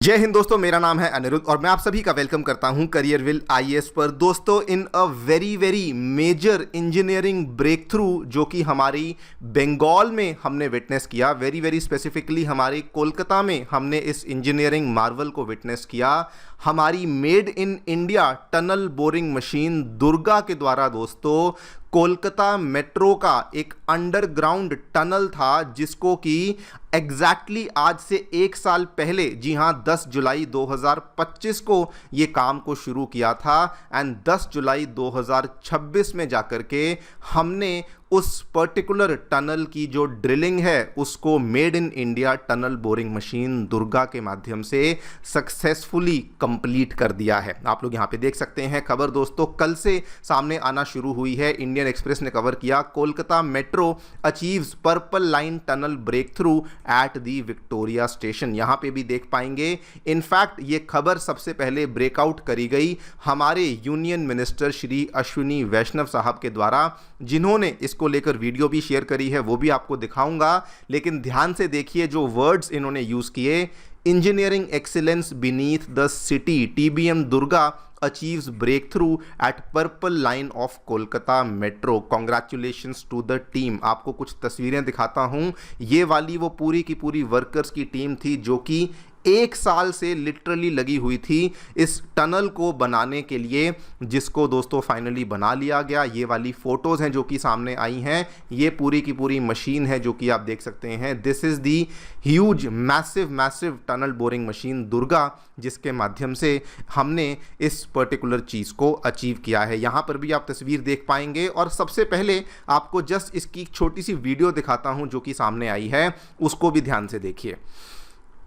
जय हिंद दोस्तों, मेरा नाम है अनिरुद्ध और मैं आप सभी का वेलकम करता हूं करियरविल आईएएस पर। दोस्तों, in a very major engineering breakthrough जो कि हमारी बंगाल में हमने विटनेस किया, वेरी स्पेसिफिकली हमारी कोलकाता में हमने इस इंजीनियरिंग मार्वल को विटनेस किया। हमारी made in India tunnel boring machine Durga के द्वारा दोस्तों कोलकाता मेट्रो का एक अंडरग्राउंड टनल था, जिसको कि एग्जैक्टली आज से एक साल पहले, जी हां 10 जुलाई 2025 को ये काम को शुरू किया था एंड 10 जुलाई 2026 में जाकर के हमने उस पर्टिकुलर टनल की जो ड्रिलिंग है उसको made in India tunnel boring machine Durga के माध्यम से सक्सेसफुली कंप्लीट कर दिया है। आप लोग यहाँ पे देख सकते हैं खबर दोस्तों कल से सामने आना शुरू हुई है। इंडियन एक्सप्रेस ने कवर किया, Kolkata metro achieves purple line tunnel breakthrough at the Victoria station. यहाँ पे भी देख पाएंगे। इनफैक्ट ये खबर सबसे पहले ब्रेकआउट करी गई हमारे यूनियन मिनिस्टर श्री अश्विनी वैष्णव साहब के द्वारा, जिन्होंने को लेकर वीडियो भी शेयर करी है, वो भी आपको दिखाऊंगा। लेकिन ध्यान से देखिए जो वर्ड्स इन्होंने यूज किए, engineering excellence beneath the city, TBM Durga achieves breakthrough at purple line of Kolkata metro, congratulations to the team. आपको कुछ तस्वीरें दिखाता हूं। ये वाली वो पूरी की पूरी वर्कर्स की टीम थी जो कि एक साल से लिटरली लगी हुई थी इस टनल को बनाने के लिए, जिसको दोस्तों फाइनली बना लिया गया। ये वाली फोटोज़ हैं जो कि सामने आई हैं। ये पूरी की पूरी मशीन है जो कि आप देख सकते हैं। This is the huge massive tunnel boring machine Durga, जिसके माध्यम से हमने इस पर्टिकुलर चीज़ को अचीव किया है। यहाँ पर भी आप तस्वीर देख पाएंगे और सबसे पहले आपको जस्ट इसकी छोटी सी वीडियो दिखाता हूँ जो कि सामने आई है, उसको भी ध्यान से देखिए।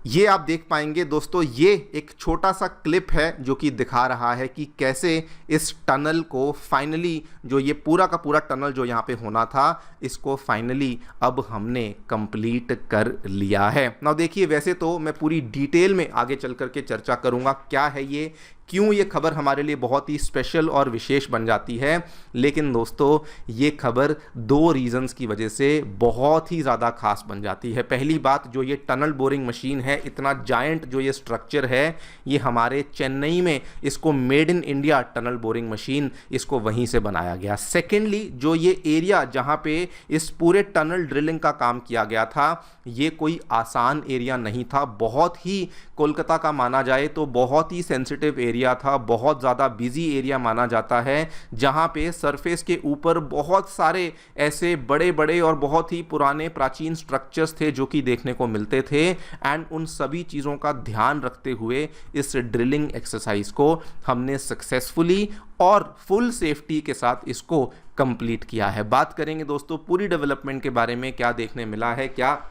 ये आप देख पाएंगे दोस्तों, ये एक छोटा सा क्लिप है जो कि दिखा रहा है कि कैसे इस टनल को फाइनली, जो ये पूरा का पूरा टनल जो यहाँ पे होना था, इसको फाइनली अब हमने कंप्लीट कर लिया है। नाउ देखिए, वैसे तो मैं पूरी डिटेल में आगे चल करके चर्चा करूँगा क्या है ये, क्यों ये खबर हमारे लिए बहुत ही स्पेशल और विशेष बन जाती है। लेकिन दोस्तों ये खबर दो रीजंस की वजह से बहुत ही ज़्यादा खास बन जाती है। पहली बात, जो ये टनल बोरिंग मशीन है, इतना जायंट जो ये स्ट्रक्चर है, ये हमारे चेन्नई में इसको made in India tunnel boring machine इसको वहीं से बनाया गया। सेकेंडली, जो ये एरिया जहाँ पे इस पूरे टनल ड्रिलिंग का काम किया गया था, ये कोई आसान एरिया नहीं था। बहुत ही, कोलकाता का माना जाए तो बहुत ही सेंसिटिव एरिया था, बहुत ज़्यादा बिजी एरिया माना जाता है, जहाँ पे सरफेस के ऊपर बहुत सारे ऐसे बड़े बड़े और बहुत ही पुराने प्राचीन स्ट्रक्चर्स थे जो कि देखने को मिलते थे। एंड उन सभी चीज़ों का ध्यान रखते हुए इस ड्रिलिंग एक्सरसाइज को हमने सक्सेसफुली और फुल सेफ्टी के साथ इसको कंप्लीट किया है। बात करेंगे दोस्तों पूरी डेवलपमेंट के बारे में, क्या देखने मिला है, क्या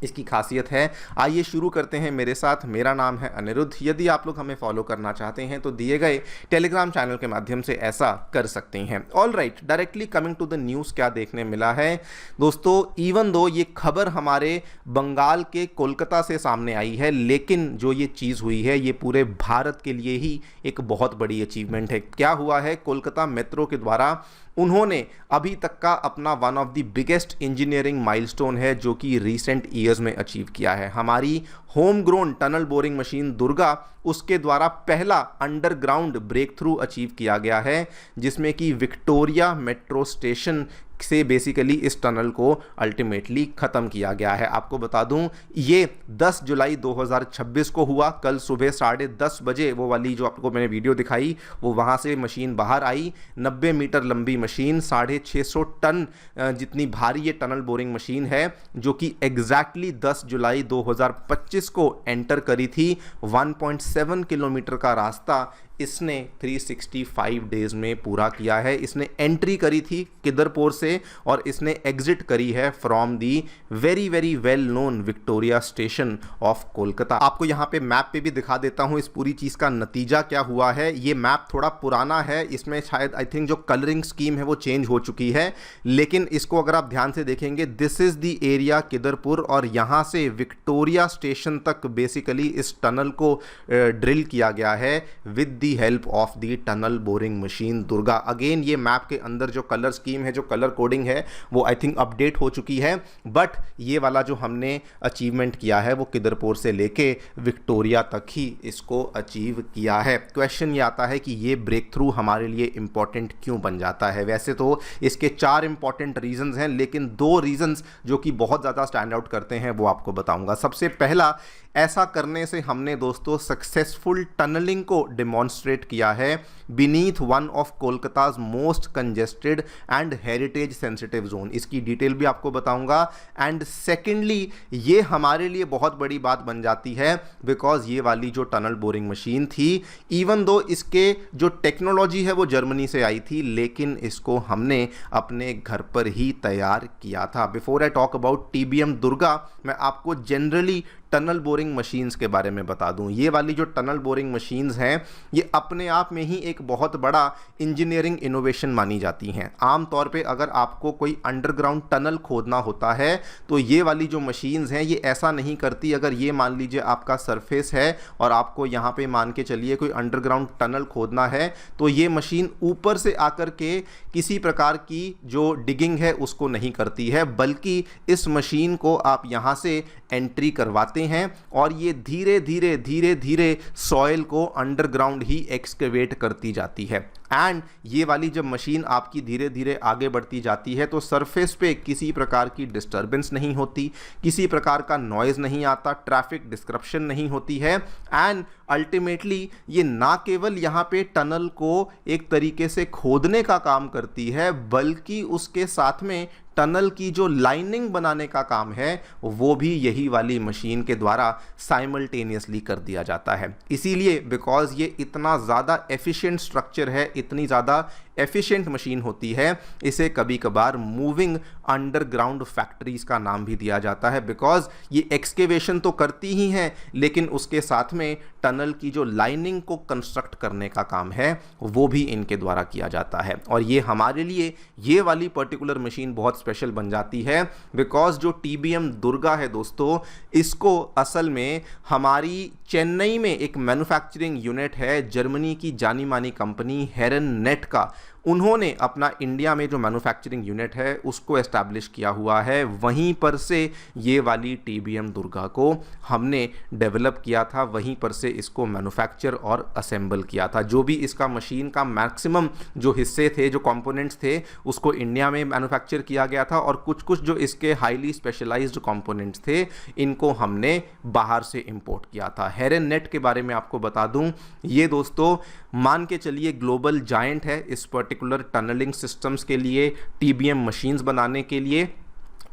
इसकी खासियत है। आइए शुरू करते हैं मेरे साथ। मेरा नाम है अनिरुद्ध। यदि आप लोग हमें फॉलो करना चाहते हैं तो दिए गए टेलीग्राम चैनल के माध्यम से ऐसा कर सकते हैं। All right, directly coming to the news, क्या देखने मिला है दोस्तों। इवन दो ये खबर हमारे बंगाल के कोलकाता से सामने आई है, लेकिन जो ये चीज़ हुई है ये पूरे भारत के लिए ही एक बहुत बड़ी अचीवमेंट है। क्या हुआ है, कोलकाता मेट्रो के द्वारा उन्होंने अभी तक का अपना one of the biggest engineering milestone है जो कि रीसेंट ईयर्स में अचीव किया है। हमारी home grown tunnel boring machine Durga, उसके द्वारा पहला अंडरग्राउंड ब्रेक थ्रू अचीव किया गया है, जिसमें कि विक्टोरिया मेट्रो स्टेशन से बेसिकली इस टनल को अल्टीमेटली ख़त्म किया गया है। आपको बता दूं, ये 10 जुलाई 2026 को हुआ। कल सुबह 10:30 बजे वो वाली जो आपको मैंने वीडियो दिखाई, वो वहाँ से मशीन बाहर आई। 90 मीटर लंबी मशीन, 650 टन जितनी भारी ये टनल बोरिंग मशीन है, जो कि एग्जैक्टली 10 जुलाई 2025 को एंटर करी थी। 1.7 किलोमीटर का रास्ता इसने 365 डेज में पूरा किया है। इसने एंट्री करी थी किदरपुर से और इसने एग्जिट करी है from the very well known Victoria station of Kolkata. आपको यहाँ पे मैप पे भी दिखा देता हूँ इस पूरी चीज़ का नतीजा क्या हुआ है। ये मैप थोड़ा पुराना है, इसमें शायद आई थिंक जो कलरिंग स्कीम है वो चेंज हो चुकी है, लेकिन इसको अगर आप ध्यान से देखेंगे, दिस इज़ दी एरिया किदरपुर, और यहाँ से विक्टोरिया स्टेशन तक बेसिकली इस टनल को ड्रिल किया गया है with the help of the tunnel boring machine Durga. Again ये मैप के अंदर जो कलर स्कीम है, जो कलर कोडिंग है वो आई थिंक अपडेट हो चुकी है, बट ये वाला जो हमने अचीवमेंट किया है वो किदरपुर से लेके विक्टोरिया तक ही इसको अचीव किया है। क्वेश्चन ये आता है कि ये ब्रेक थ्रू हमारे लिए इंपॉर्टेंट क्यों बन जाता है। वैसे तो इसके 4 इंपॉर्टेंट रीजंस हैं, लेकिन 2 रीजंस जो कि बहुत ज़्यादा स्टैंड आउट करते हैं वो आपको बताऊंगा। सबसे पहला, ऐसा करने से हमने दोस्तों सक्सेसफुल टनलिंग को डिमॉन्स्ट्रेट किया है beneath one of Kolkata's most congested and heritage sensitive zone. इसकी डिटेल भी आपको बताऊंगा। एंड सेकेंडली, ये हमारे लिए बहुत बड़ी बात बन जाती है बिकॉज ये वाली जो टनल बोरिंग मशीन थी, इवन दो इसके जो टेक्नोलॉजी है वो जर्मनी से आई थी, लेकिन इसको हमने अपने घर पर ही तैयार किया था। Before I talk about TBM Durga, मैं आपको जनरली टनल बोरिंग मशीन्स के बारे में बता दूं। ये वाली जो टनल बोरिंग मशीन्स हैं ये अपने आप में ही एक बहुत बड़ा इंजीनियरिंग इनोवेशन मानी जाती हैं। आमतौर पे अगर आपको कोई अंडरग्राउंड टनल खोदना होता है तो ये वाली जो मशीन्स हैं ये ऐसा नहीं करती। अगर ये मान लीजिए आपका सरफेस है और आपको यहाँ पे मान के चलिए कोई अंडरग्राउंड टनल खोदना है, तो ये मशीन ऊपर से आकर के किसी प्रकार की जो डिगिंग है उसको नहीं करती है, बल्कि इस मशीन को आप यहाँ से एंट्री करवाते हैं और ये धीरे धीरे धीरे धीरे सॉइल को अंडरग्राउंड ही एक्सकेवेट करती जाती है। एंड ये वाली जब मशीन आपकी धीरे धीरे आगे बढ़ती जाती है तो सरफेस पे किसी प्रकार की डिस्टर्बेंस नहीं होती, किसी प्रकार का नॉइज नहीं आता, ट्रैफिक डिस्क्रप्शन नहीं होती है। एंड अल्टीमेटली ये ना केवल यहाँ पे टनल को एक तरीके से खोदने का काम करती है, बल्कि उसके साथ में टनल की जो लाइनिंग बनाने का काम है वो भी यही वाली मशीन के द्वारा साइमल्टेनियसली कर दिया जाता है। इसीलिए बिकॉज ये इतना ज़्यादा एफिशिएंट स्ट्रक्चर है, इतनी ज़्यादा एफिशिएंट मशीन होती है, इसे कभी कभार मूविंग अंडरग्राउंड फैक्ट्रीज का नाम भी दिया जाता है। बिकॉज ये एक्सकेवेशन तो करती ही हैं, लेकिन उसके साथ में टनल की जो लाइनिंग को कंस्ट्रक्ट करने का काम है वो भी इनके द्वारा किया जाता है। और ये हमारे लिए ये वाली पर्टिकुलर मशीन बहुत स्पेशल बन जाती है बिकॉज जो टीबीएम दुर्गा है दोस्तों, इसको असल में हमारी चेन्नई में एक मैन्युफैक्चरिंग यूनिट है, जर्मनी की जानी मानी कंपनी हेरन नेट का, उन्होंने अपना इंडिया में जो मैन्युफैक्चरिंग यूनिट है उसको एस्टैब्लिश किया हुआ है। वहीं पर से ये वाली टीबीएम दुर्गा को हमने डेवलप किया था, वहीं पर से इसको मैन्युफैक्चर और असेंबल किया था। जो भी इसका मशीन का मैक्सिमम जो हिस्से थे, जो कंपोनेंट्स थे, उसको इंडिया में मैन्युफैक्चर किया गया था और कुछ कुछ जो इसके हाईली स्पेशलाइज्ड कंपोनेंट्स थे इनको हमने बाहर से इंपोर्ट किया था। हेरन नेट के बारे में आपको बता दूं, ये दोस्तों मान के चलिए ग्लोबल जायंट है इस पर्टिकुलर टनलिंग सिस्टम्स के लिए, टीबीएम मशीन्स बनाने के लिए।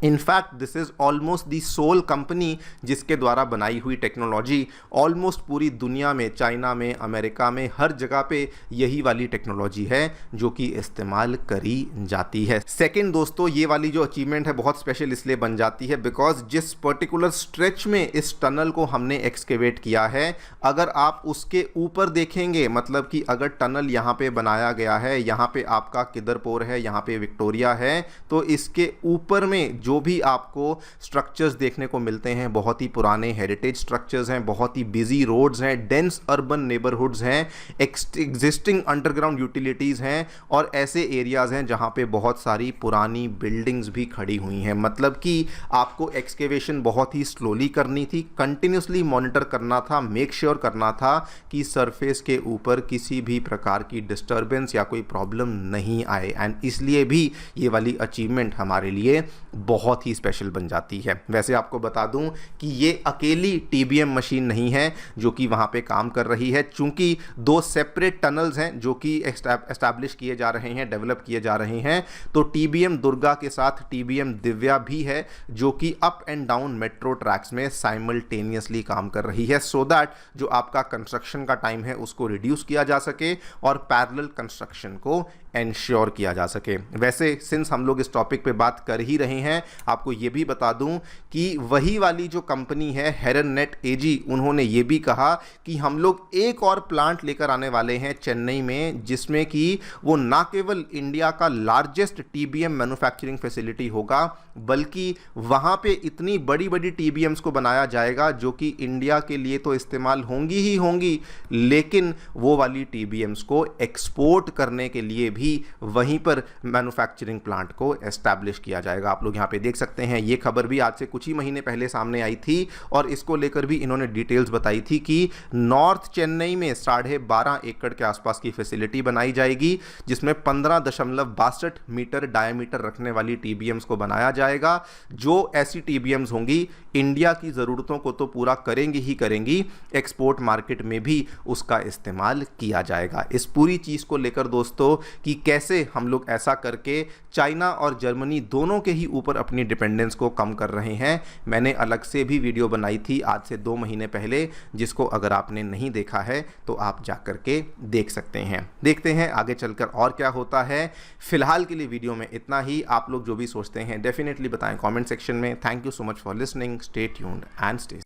In fact this is almost the sole company जिसके द्वारा बनाई हुई टेक्नोलॉजी ऑलमोस्ट पूरी दुनिया में, चाइना में, अमेरिका में, हर जगह पे यही वाली टेक्नोलॉजी है जो कि इस्तेमाल करी जाती है। सेकंड दोस्तों, ये वाली जो अचीवमेंट है बहुत स्पेशल इसलिए बन जाती है बिकॉज जिस पर्टिकुलर स्ट्रेच में इस टनल को हमने एक्सकेवेट किया है, अगर आप उसके ऊपर देखेंगे, मतलब कि अगर टनल यहाँ पे बनाया गया है, यहाँ पे आपका किदरपुर है, यहाँ पे विक्टोरिया है, तो इसके ऊपर में जो भी आपको स्ट्रक्चर्स देखने को मिलते हैं बहुत ही पुराने हेरिटेज स्ट्रक्चर्स हैं, बहुत ही बिजी रोड्स हैं, डेंस अर्बन नेबरहुड्स हैं, एग्जिस्टिंग अंडरग्राउंड यूटिलिटीज़ हैं और ऐसे एरियाज़ हैं जहां पे बहुत सारी पुरानी बिल्डिंग्स भी खड़ी हुई हैं। मतलब कि आपको एक्सकेवेशन बहुत ही स्लोली करनी थी, कंटिन्यूसली मॉनिटर करना था, मेक श्योर करना था कि सरफेस के ऊपर किसी भी प्रकार की डिस्टर्बेंस या कोई प्रॉब्लम नहीं आए। एंड इसलिए भी ये वाली अचीवमेंट हमारे लिए बहुत ही स्पेशल बन जाती है। वैसे आपको बता दूं कि ये अकेली टीबीएम मशीन नहीं है जो कि वहाँ पे काम कर रही है, चूंकि 2 सेपरेट टनल्स हैं जो कि एस्टैब्लिश किए जा रहे हैं, डेवलप किए जा रहे हैं। तो टीबीएम दुर्गा के साथ टीबीएम दिव्या भी है जो कि up and down metro tracks में साइमल्टेनियसली काम कर रही है, सो दैट जो आपका कंस्ट्रक्शन का टाइम है उसको रिड्यूस किया जा सके और पैरेलल कंस्ट्रक्शन को एंश्योर किया जा सके। वैसे सिंस हम लोग इस टॉपिक पे बात कर ही रहे हैं, आपको ये भी बता दूं कि वही वाली जो कंपनी है हेरन नेट एजी, उन्होंने ये भी कहा कि हम लोग एक और प्लांट लेकर आने वाले हैं चेन्नई में, जिसमें कि वो ना केवल इंडिया का लार्जेस्ट टीबीएम मैन्युफैक्चरिंग फैसिलिटी होगा, बल्कि वहाँ पे इतनी बड़ी बड़ी टीबीएम्स को बनाया जाएगा जो कि इंडिया के लिए तो इस्तेमाल होंगी ही होंगी, लेकिन वो वाली टीबीएम्स को एक्सपोर्ट करने के लिए भी बनेगी, वहीं पर मैन्युफैक्चरिंग प्लांट को एस्टैब्लिश किया जाएगा। आप लोग यहाँ पे देख सकते हैं, ये खबर भी आज से कुछ ही महीने पहले सामने आई थी और इसको लेकर भी इन्होंने डिटेल्स बताई थी कि नॉर्थ चेन्नई में 12.5 एकड़ के आसपास की फैसिलिटी बनाई जाएगी, जिसमें 15.62 मीटर डायमीटर रखने वाली टीबीएम्स को बनाया जाएगा। जो ऐसी टीबीएम्स होंगी इंडिया की ज़रूरतों को तो पूरा करेंगी ही करेंगी, एक्सपोर्ट मार्केट में भी उसका इस्तेमाल किया जाएगा। इस पूरी चीज़ को लेकर दोस्तों कि कैसे हम लोग ऐसा करके चाइना और जर्मनी दोनों के ही ऊपर अपनी डिपेंडेंस को कम कर रहे हैं, मैंने अलग से भी वीडियो बनाई थी आज से 2 महीने पहले, जिसको अगर आपने नहीं देखा है तो आप जा कर के देख सकते हैं। देखते हैं आगे चलकर और क्या होता है। फिलहाल के लिए वीडियो में इतना ही। आप लोग जो भी सोचते हैं डेफिनेटली बताएं कमेंट सेक्शन में। Thank you so much for listening. Stay tuned and stay